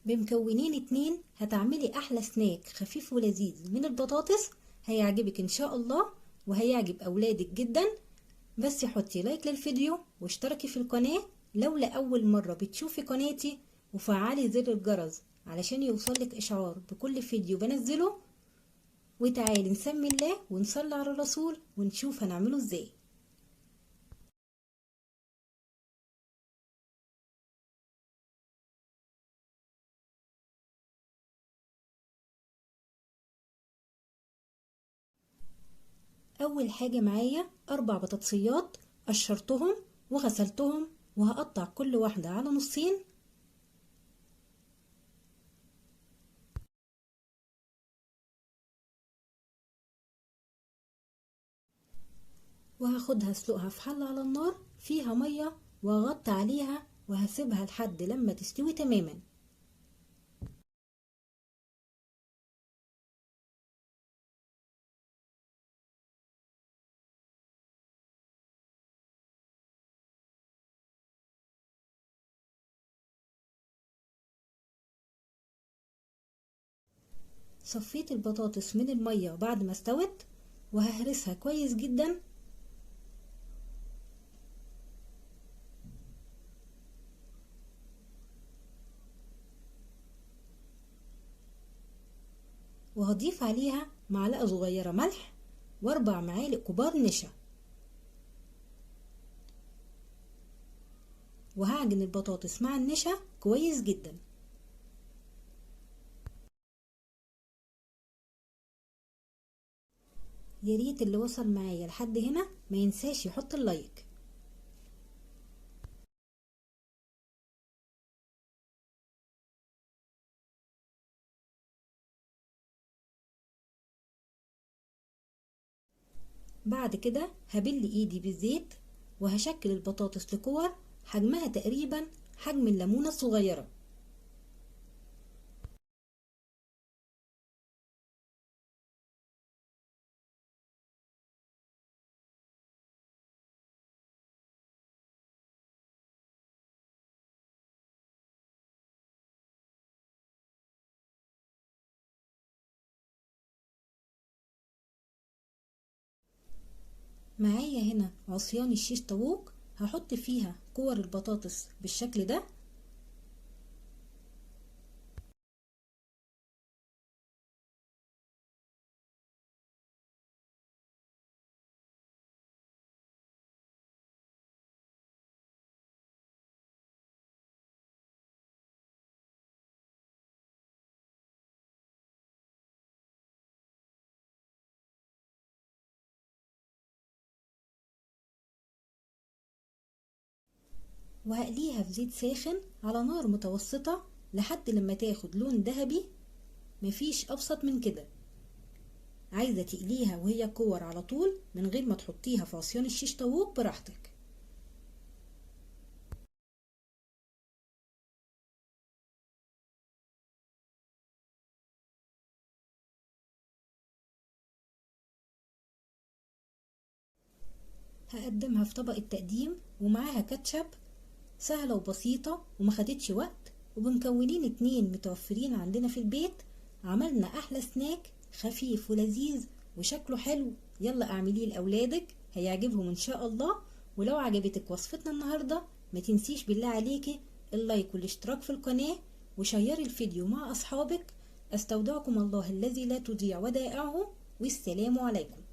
بمكونين اتنين هتعملي احلى سناك خفيف ولذيذ من البطاطس. هيعجبك ان شاء الله وهيعجب اولادك جدا. بس حطي لايك للفيديو واشتركي في القناة لو لأول مرة بتشوفي قناتي، وفعلي زر الجرس علشان يوصلك اشعار بكل فيديو بنزله. وتعالي نسمي الله ونصلي على الرسول ونشوف هنعمله ازاي. اول حاجة معايا 4 بطاطسيات قشرتهم وغسلتهم، وهقطع كل واحدة على نصين. وهاخدها اسلقها في حلة على النار فيها مية، وهغطي عليها وهسيبها لحد لما تستوي تماما. صفيت البطاطس من المية بعد ما استوت، وههرسها كويس جدا. وهضيف عليها معلقة صغيرة ملح و4 معالق كبار نشا. وهعجن البطاطس مع النشا كويس جدا. ياريت اللي وصل معايا لحد هنا ما ينساش يحط اللايك. بعد كده هبل ايدي بالزيت وهشكل البطاطس لكور حجمها تقريبا حجم الليمونة الصغيرة. معايا هنا عصيان الشيش طاووق، هحط فيها كور البطاطس بالشكل ده. وهقليها في زيت ساخن على نار متوسطة لحد لما تاخد لون ذهبي. مفيش ابسط من كده. عايزة تقليها وهي كور على طول من غير ما تحطيها في عصيان الشيش طاووق براحتك. هقدمها في طبق التقديم ومعاها كاتشب، سهلة وبسيطة ومخدتش وقت، وبمكونين اتنين متوفرين عندنا في البيت عملنا احلى سناك خفيف ولذيذ وشكله حلو. يلا اعمليه لاولادك هيعجبهم ان شاء الله. ولو عجبتك وصفتنا النهاردة ما تنسيش بالله عليكي اللايك والاشتراك في القناة وشيري الفيديو مع اصحابك. استودعكم الله الذي لا تضيع ودائعه، والسلام عليكم.